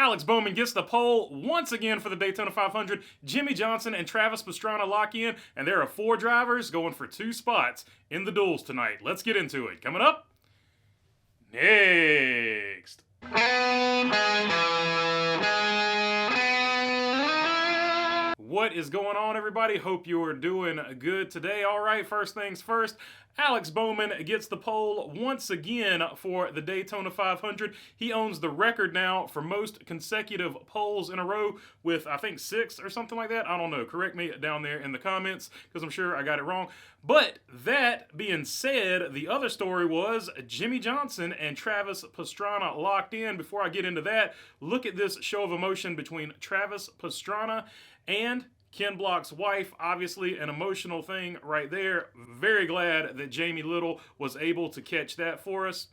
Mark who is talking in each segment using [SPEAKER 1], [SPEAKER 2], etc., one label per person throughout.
[SPEAKER 1] Alex Bowman gets the pole once again for the Daytona 500. Jimmie Johnson and Travis Pastrana lock in, and there are 4 drivers going for 2 spots in the duels tonight. Let's get into it. Coming up next. What is going on, everybody? Hope you are doing good today. All right, first things first, Alex Bowman gets the pole once again for the Daytona 500. He owns the record now for most consecutive poles in a row with, I think, 6 or something like that. I don't know. Correct me down there in the comments because I'm sure I got it wrong. But that being said, the other story was Jimmie Johnson and Travis Pastrana locked in. Before I get into that, look at this show of emotion between Travis Pastrana and Ken Block's wife. Obviously an emotional thing right there. Very glad that Jamie Little was able to catch that for us.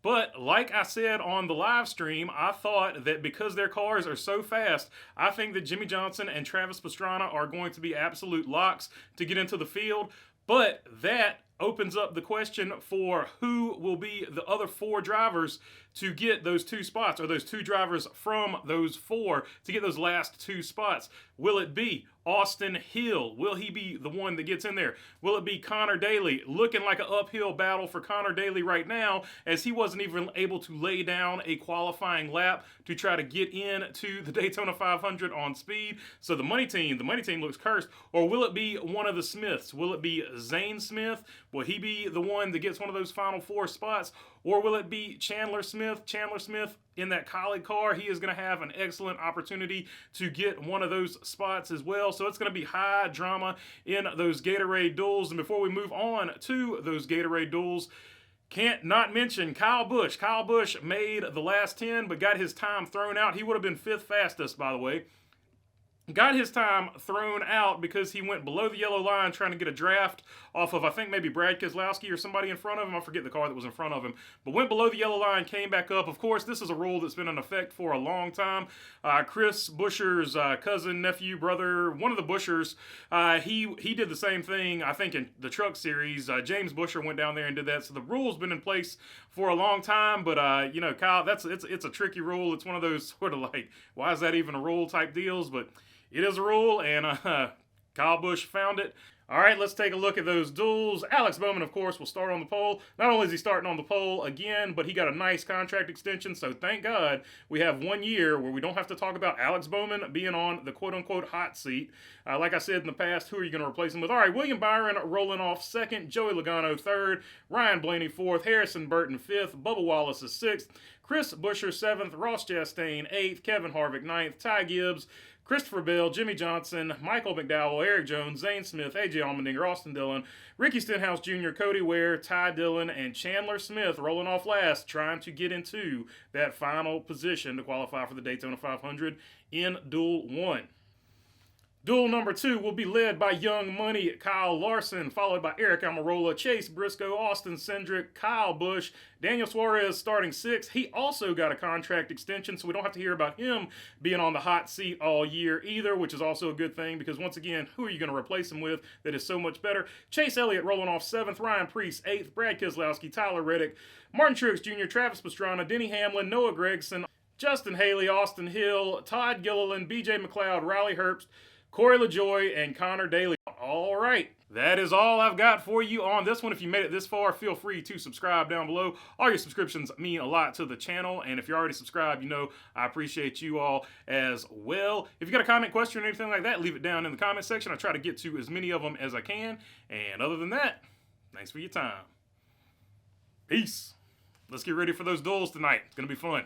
[SPEAKER 1] But like I said on the live stream, I thought that because their cars are so fast, I think that Jimmie Johnson and Travis Pastrana are going to be absolute locks to get into the field. But that opens up the question for who will be the other 4 drivers to get those 2 spots, or those 2 drivers from those 4 to get those last 2 spots. Will it be Austin Hill? Will he be the one that gets in there? Will it be Connor Daly? Looking like an uphill battle for Connor Daly right now, as he wasn't even able to lay down a qualifying lap to try to get into the Daytona 500 on speed. So the money team looks cursed. Or will it be one of the Smiths? Will it be Zane Smith? Will he be the one that gets one of those final 4 spots? Or will it be Chandler Smith? Chandler Smith in that Collie car, he is going to have an excellent opportunity to get one of those spots as well. So it's going to be high drama in those Gatorade duels. And before we move on to those Gatorade duels, can't not mention Kyle Busch. Kyle Busch made the last 10, but got his time thrown out. He would have been 5th fastest, by the way. Got his time thrown out because he went below the yellow line trying to get a draft off of, I think, maybe Brad Keselowski or somebody in front of him. I forget the car that was in front of him. But went below the yellow line, came back up. Of course, this is a rule that's been in effect for a long time. Chris Buescher's cousin, nephew, brother, one of the Bueschers, he did the same thing, I think, in the Truck Series. James Buescher went down there and did that. So the rule's been in place for a long time. But, you know, Kyle, it's a tricky rule. It's one of those sort of like, why is that even a rule type deals? But it is a rule, and Kyle Busch found it. All right, let's take a look at those duels. Alex Bowman, of course, will start on the pole. Not only is he starting on the pole again, but he got a nice contract extension, so thank God we have 1 year where we don't have to talk about Alex Bowman being on the quote-unquote hot seat. Like I said in the past, who are you going to replace him with? All right, William Byron rolling off 2nd, Joey Logano 3rd, Ryan Blaney 4th, Harrison Burton 5th, Bubba Wallace is 6th, Chris Buescher 7th, Ross Chastain 8th, Kevin Harvick 9th, Ty Gibbs, Christopher Bell, Jimmie Johnson, Michael McDowell, Eric Jones, Zane Smith, AJ Allmendinger, Austin Dillon, Ricky Stenhouse Jr., Cody Ware, Ty Dillon, and Chandler Smith rolling off last, trying to get into that final position to qualify for the Daytona 500 in Duel 1. Duel number 2 will be led by Young Money Kyle Larson, followed by Eric Almirola, Chase Briscoe, Austin Cindric, Kyle Busch, Daniel Suarez starting 6th. He also got a contract extension, so we don't have to hear about him being on the hot seat all year either, which is also a good thing because, once again, who are you going to replace him with that is so much better? Chase Elliott rolling off 7th, Ryan Preece 8th, Brad Keselowski, Tyler Reddick, Martin Truex Jr., Travis Pastrana, Denny Hamlin, Noah Gragson, Justin Haley, Austin Hill, Todd Gilliland, BJ McLeod, Riley Herbst, Corey LaJoie, and Connor Daly. All right, that is all I've got for you on this one. If you made it this far, feel free to subscribe down below. All your subscriptions mean a lot to the channel, and if you're already subscribed, you know I appreciate you all as well. If you got a comment, question, or anything like that, leave it down in the comment section. I try to get to as many of them as I can, and other than that, thanks for your time. Peace. Let's get ready for those duels tonight. It's going to be fun.